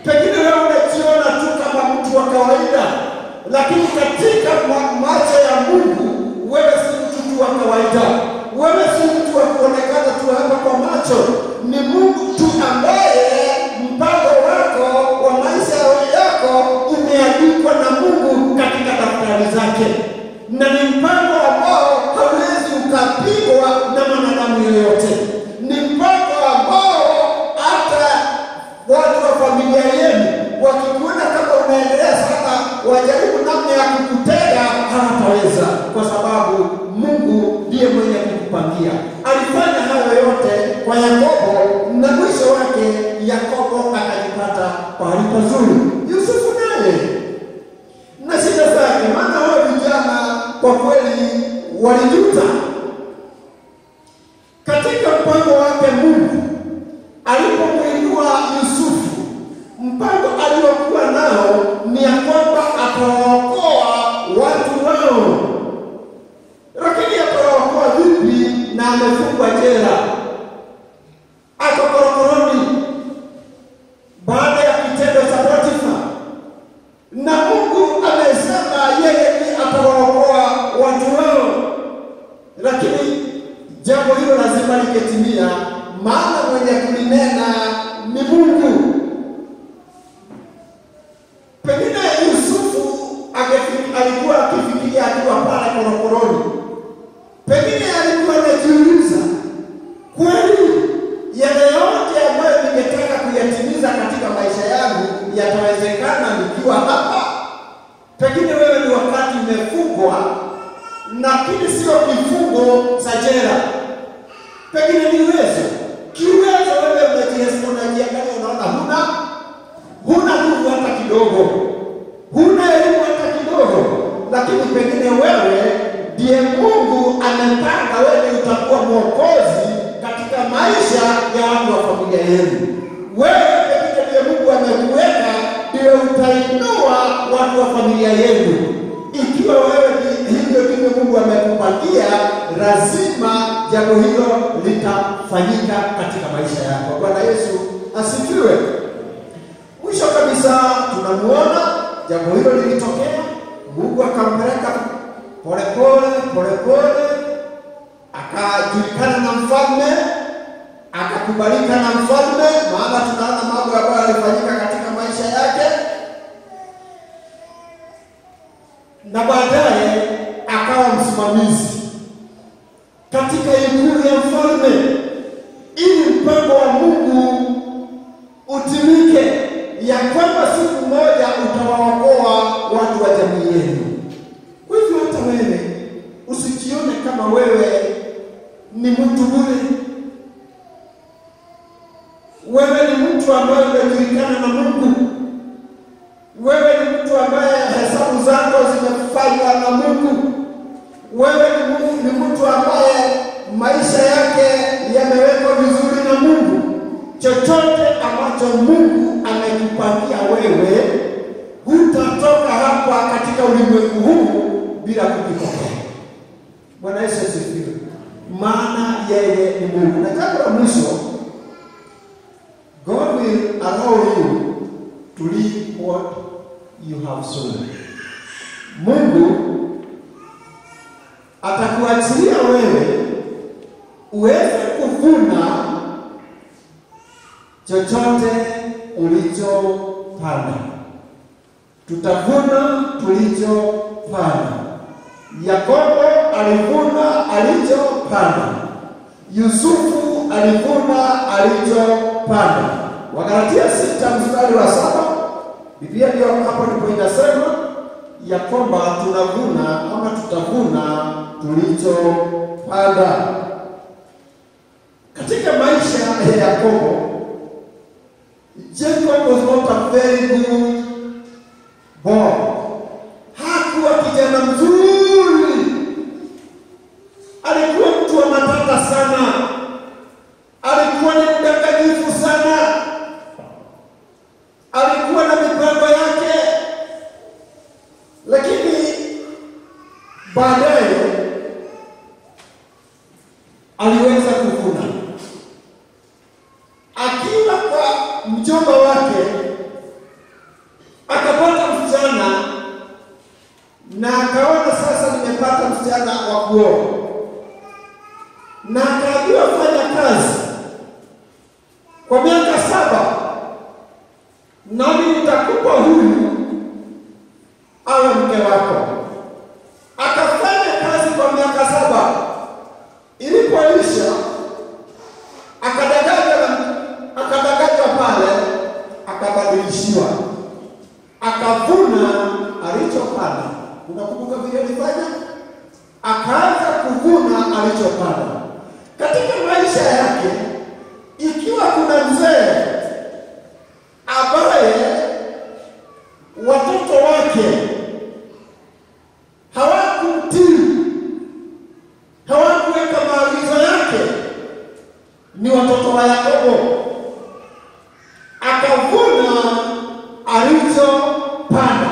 Pengine wewe unajiona tu kama mtu wa kawaida, lakini katika macho ya Mungu wewe si mtu tu wa kawaida. Wewe si mtu wa kuonekana tu hapa kwa macho. Ni Mungu tu ambaye mpango wako wa maisha yako umeandikwa na Mungu katika daftari zake, na ni mpango ambao hauwezi ukapigwa na mwanadamu yoyote. Ni mpango ambao hata watu wa familia yenu wakikuona kama unaendelea sana, wajaribu namna ya kukutega, hawataweza, kwa sababu Mungu ndiye mwenye kukupangia. Alifanya hayo yote kwa Yakobo, na mwisho wake Yakobo akajipata pahali pazuri. Yusufu naye na shida zake, maana hao vijana kwa kweli walijuta. Katika mpango wake Mungu alipomuinua Yusufu, mpango aliokuwa nao ni ya kwamba atawaokoa watu wao. Lakini atawaokoa vipi na amefungwa jela, ako korokoroni baada ya kitendo cha Potifa, na Mungu amesema yeye ndiye atawaokoa watu wao? Lakini jambo hilo lazima lingetimia, maana mwenye kulinena ni Mungu. Pengine Yusufu alikuwa akifikiria akiwa pale korokoroni, pengine alikuwa anajiuliza, kweli yale yote ambayo ningetaka kuyatimiza katika maisha yangu yatawezekana nikiwa hapa? Pengine wewe ni wakati umefungwa, lakini sio kifungo cha jela. Pengine ni kiwezo wewe unajiangalia, unaona huna nguvu hata kidogo, huna elimu hata kidogo, lakini pengine wewe ndiye Mungu amepanga wewe utakuwa mwokozi katika maisha ya watu wa familia yenu. Wewe pengine ndiye Mungu amekuweka ndio utainua watu wa familia yenu. Ikiwa wewe hivyo ndivyo Mungu amekupangia, lazima jambo hilo litafanyika katika maisha yako. Bwana Yesu asifiwe. Mwisho kabisa tunamuona jambo hilo lilitokea, Mungu akampeleka polepole, akajulikana na mfalme, akakubalika na mfalme, maana tunaona mambo ambayo yalifanyika katika maisha yake, na baadaye akawa msimamizi katika ikulu ya mfalme, ili mpango wa Mungu utimike, ya kwamba siku moja utawaokoa watu wa jamii yenu. Kwa hivyo hata wewe usijione kama wewe ni mtu bure. Wewe ni mtu ambaye umejulikana na Mungu. Wewe ni mtu ambaye hesabu zako zimefanywa na Mungu. Wewe ni mtu ambaye maisha yake yamewekwa vizuri na Mungu. Chochote ambacho Mungu amekupangia wewe, hutatoka hapa katika ulimwengu huu bila kukipokea. Bwana Yesu asifiwe. Maana yeye ni Mungu. Na jambo la mwisho, God will allow you to reap what you have sown. Mungu atakuachilia wewe uweze kuvuna chochote ulichopanda. Tutavuna tulichopanda. Yakobo alivuna alichopanda. Yusufu alivuna alichopanda. Wagalatia 6 mstari wa 7, Biblia ndio hapo ndipo inasema ya kwamba tunavuna ama tutavuna tulichopanda. Katika maisha ya Yakobo, Jacob was not a very good boy. Hakuwa kijana mzuri. Alikuwa mtu Lakini baadaye aliweza kuvuna. Akiwa kwa mjomba wake akapata msichana, na akaona sasa nimepata msichana wa kuoa, na akaambiwa fanya kazi kwa miaka 7 nami nitakupa huyu awe mke wako. Akafanya kazi kwa miaka 7. Ilipoisha akadanganywa pale, akabadilishiwa, akavuna alichopanda. Unakumbuka vile alifanya? Akaanza kuvuna alichopanda. Katika maisha yake, ikiwa kuna mzee ambaye watoto wake hawakumtii, hawakuweka maagizo yake, ni watoto wa Yakobo. Akavuna alichopanda.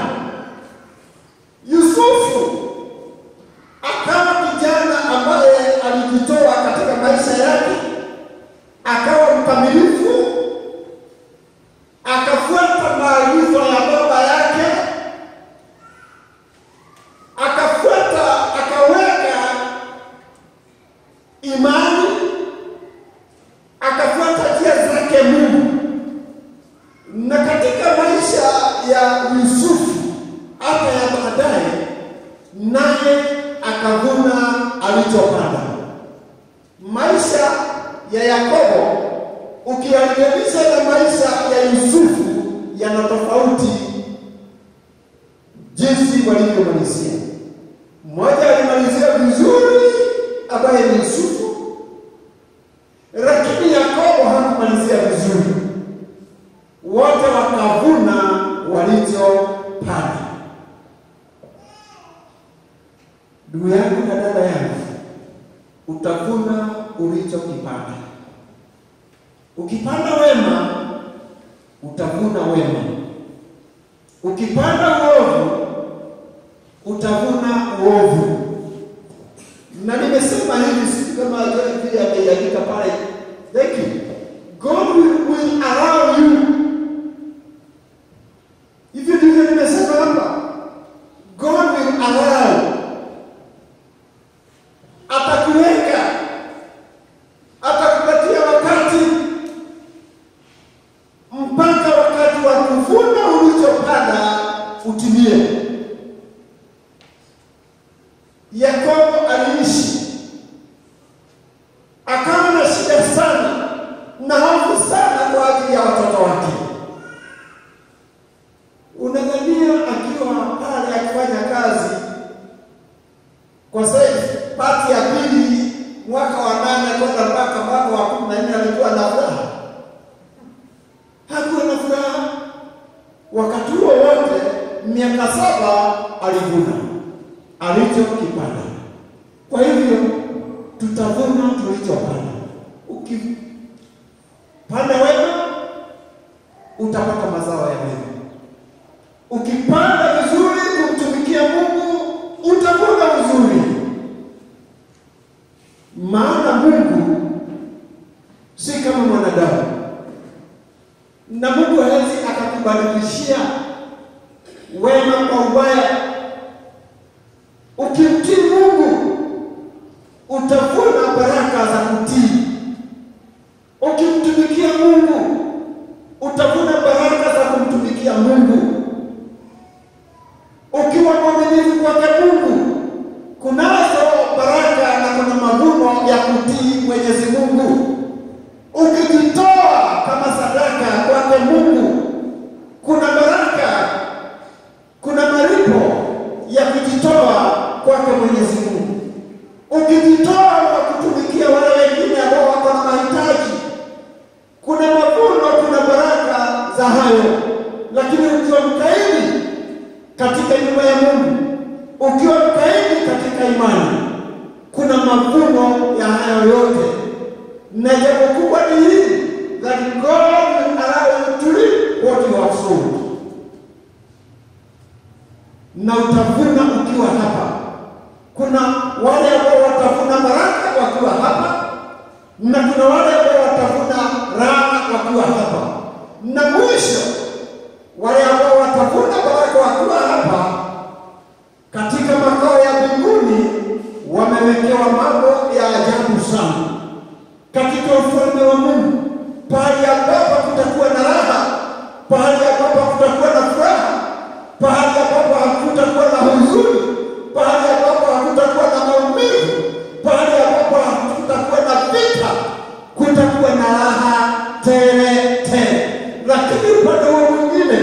Yusufu akawa kijana ambaye alijitoa katika maisha yake, akawa mkamilifu, akafuata maagizo ya baba yake, akaweka imani, akafuata njia zake Mungu. Na katika maisha ya Yusufu hata ya baadaye, naye akavuna alichopanda. Maisha ya Yakobo ukilinganisha na maisha ya Yusufu yana tofauti jinsi walivyomalizia. Mmoja alimalizia vizuri ambaye ni Yusufu, lakini Yakobo hakumalizia vizuri. Wote wakavuna walichopanda. Ndugu yangu na dada yangu, utavuna ulichokipanda. Ukipanda wema, utavuna wema. Ukipanda uovu, utavuna uovu. Na nimesema hivi, si kama vile ameandika pale. Thank you. God will allow you. Hivyo ndivyo nimesema hapa. God will allow. Atakuweka, atakupatia wakati mpaka wakati wa kuvuna ulichopanda utimie. Yakobo aliishi, akawa na shida sana na hofu sana kwa ajili ya watoto wake. Unadhania akiwa pale akifanya kazi kwa sababu pati ya pili mwaka wa 8 kwenda mpaka mwaka wa 14 alikuwa na furaha? Hakuwa na furaha. Wakati huo wote miaka 7 alivuna alichokipanda. Kwa hivyo tutavuna tulichopanda. Ukipanda wema, utapata mazao ya wema. Ukipanda vizuri kumtumikia Mungu, utavuna vizuri. Maana Mungu si kama mwanadamu, na Mungu hawezi akakubadilishia wema kwa ubaya. Ukimtii Mungu, utavuna baraka za kutii. Ukimtumikia Mungu, utavuna baraka za kumtumikia Mungu. Ukiwa mwaminifu kwake Mungu, kunazo baraka na kuna mavuno ya kutii Mwenyezi Mungu. Ukijitoa kama sadaka kwake Mungu, kuna baraka, kuna malipo ya kujitoa kwake Mwenyezi Mungu. Ukijitoa kwa kutumikia wale wengine ambao wako na mahitaji, kuna mavuno, kuna baraka za hayo. Lakini ukiwa mkaidi katika nyumba ya Mungu, ukiwa mkaidi katika imani, kuna mavuno ya hayo yote. Na jambo kubwa ni hili, that God will allow you to reap what you have sown. Na na utavuna ukiwa hapa. Kuna wale ambao watavuna baraka wakiwa hapa, na kuna wale ambao watavuna raha wakiwa hapa, na mwisho wale ambao watavuna baraka wakiwa hapa katika makao ya mbinguni wamewekewa mambo ya ajabu sana katika ufalme wa Mungu, pahali ambapo kutakuwa na raha, pahali ambapo kutakuwa na furaha, pahali ambapo hakutakuwa na huzuni, pahali ambapo hakutakuwa na maumivu, pahali ambapo hakutakuwa na vita, kutakuwa na raha tele tele. Lakini upande wa mwingine,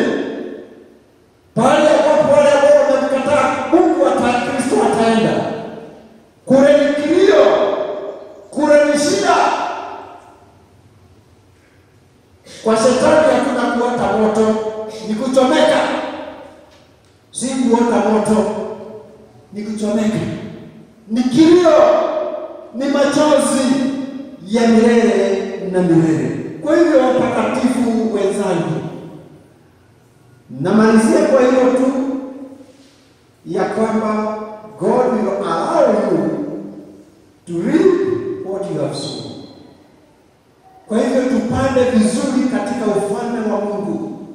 pahali ambapo wale ambao wamemkataa Mungu Kristo ataenda, kule ni kilio, kule ni shida. Kwa shetani hakuna kuota moto, ni kuchomeka. Si kuota moto, ni kuchomeka. Ni kilio, ni machozi ya milele na milele. Kwa hivyo watakatifu wenzangu, namalizia kwa hiyo tu ya kwamba God will allow you to reap what you have sown. Kwa hivyo tupande vizuri katika ufalme wa Mungu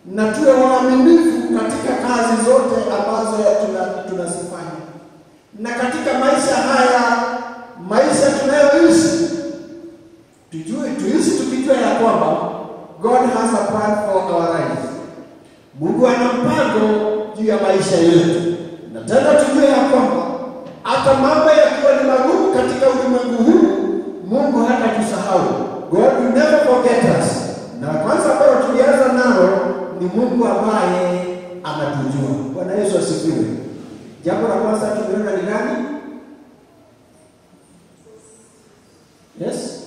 na tuwe waaminifu katika kazi zote ambazo tunazifanya. Na katika maisha haya, maisha tunayoishi, tuishi tukijua ya kwamba God has a plan for our lives. Mungu ana mpango juu ya maisha yetu. Na tena tujue ya kwamba hata mambo yakiwa ni magumu katika ulimwengu huu, Mungu hatatusahau. God will never forget us. Na kwanza ambalo tulianza nalo ni Mungu ambaye anatujua. Bwana Yesu asifiwe. Jambo la kwanza tumeona ni gani? Yes?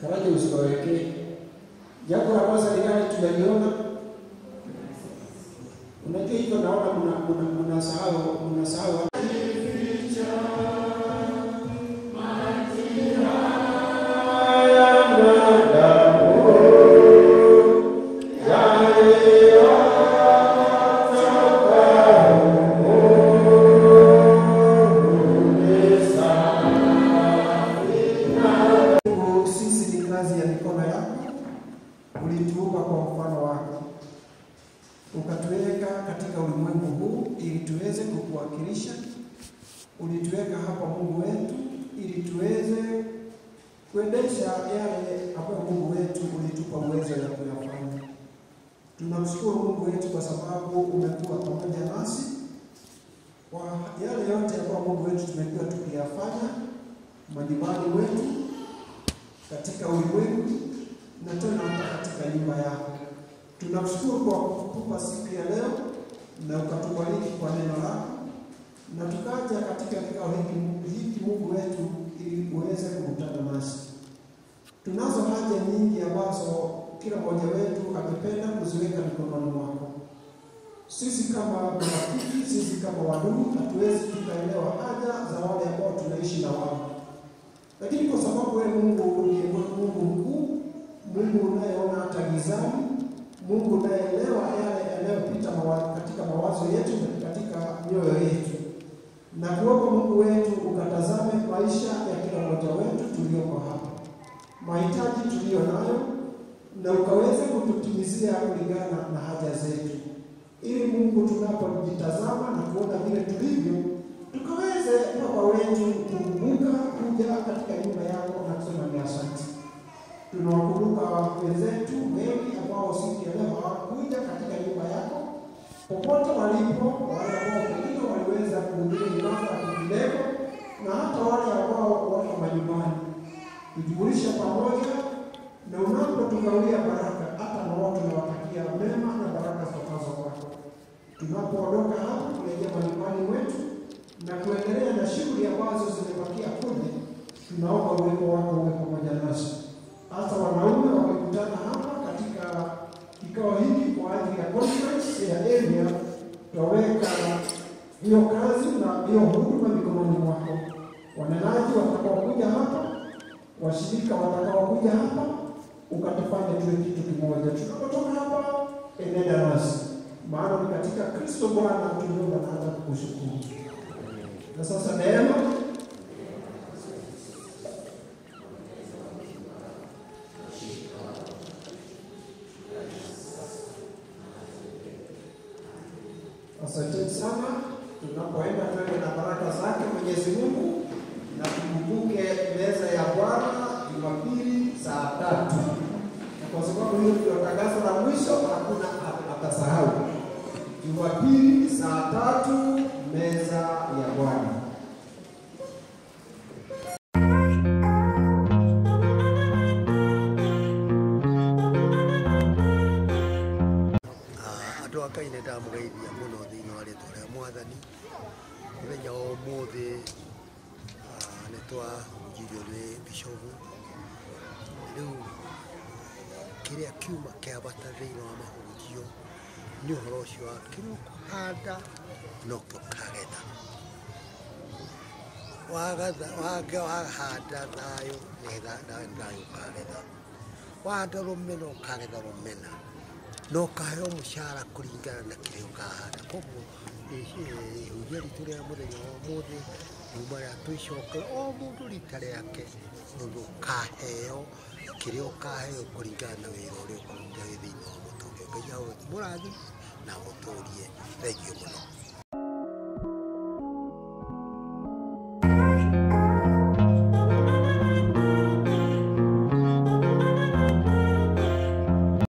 Karaje usikaweke. Jambo la kwanza ni gani tumeliona? Unajua hivyo naona mnasahau ukatuweka katika ulimwengu huu ili tuweze kukuwakilisha. Ulituweka hapa Mungu wetu ili tuweze kuendesha yale ambayo Mungu wetu ulitupa uwezo wa kuyafanya. Tunamshukuru Mungu wetu kwa sababu umekuwa pamoja nasi kwa yale yote ambayo Mungu wetu tumekuwa tukiyafanya majumbani wetu, katika ulimwengu na tena katika nyumba yako. Tunamshukuru kwa kutupa siku ya leo na ukatubariki kwa neno lako, na tukaja katika kikao hiki Mungu wetu ili uweze kukutana nasi. Tunazo haja nyingi ambazo kila mmoja wetu angependa kuziweka mikononi mwako. Sisi kama marafiki, sisi kama wadau, hatuwezi tukaelewa haja za wale ambao tunaishi na wao. Lakini kwa sababu wewe Mungu ndiye Mungu mkuu, Mungu unayeona hata gizani, Mungu unayeelewa yale yanayopita katika mawazo yetu na katika mioyo yetu. Na kuomba Mungu wetu ukatazame maisha ya kila mmoja wetu tulioko hapa, mahitaji tuliyo nayo, na ukaweze kututimizia kulingana na haja zetu, ili Mungu tunapojitazama na kuona vile tulivyo, tukaweze Baba wetu kukumbuka kuja katika nyumba yako na kusema ni asante. Tunawakumbuka wenzetu wengi ambao siku ya leo hawakuja katika nyumba yako, popote walipo, wale ambao pengine waliweza kuhudhuria ibada kwingineko, na hata wale ambao wako majumbani. Tujumulishe pamoja, na unapotugawia baraka, hata na watu tunawatakia mema na baraka zitokazo kwako. Tunapoondoka hapa kurejea majumbani wetu na kuendelea na shughuli ambazo zimebakia kule, tunaomba uwepo wako uwe pamoja nasi. Hata wanaume wakikutana hapa katika kikao hiki kwa ajili ya conference ya area, tutaweka hiyo kazi na hiyo huduma mikononi mwako. Wanenaji watakaokuja hapa, washirika watakaokuja hapa, ukatufanye tuwe kitu kimoja. Tunapotoka hapa, enenda nasi. maana ni katika Kristo Bwana tunaomba na hata kukushukuru. Na sasa neema asante sana. Tunapoenda twende na baraka zake Mwenyezi Mungu, na tukumbuke meza ya Bwana Jumapili saa 3. Na kwa sababu hiyo ndio tangazo la mwisho, hakuna atasahau. Jumapili saa 3 meza ya Bwana. Kaine ndamugeithia muno thiini wa ritwa ria Mwathani muthenya wa umuthi ni twahunjirio ni bishofu riu kiria kiuma kiabata thiini wa mahunjio ni uhoro ucio wa kiru kuhanda no tukagetha wahanda thayu nigetha thayu ukagetha wahanda rumena ukagetha rumena no kaheo mushara kuringana na kile ukahanda. Koguo ihunjia ritu ria muthenya wa umuthi riuma ria twicoke o mundu rita riake nundu kaheo kile ukaheo kuringana na wira uria ukuruta thiini wa mutongo. Ngai awe murathi na muturie. Thengio muno.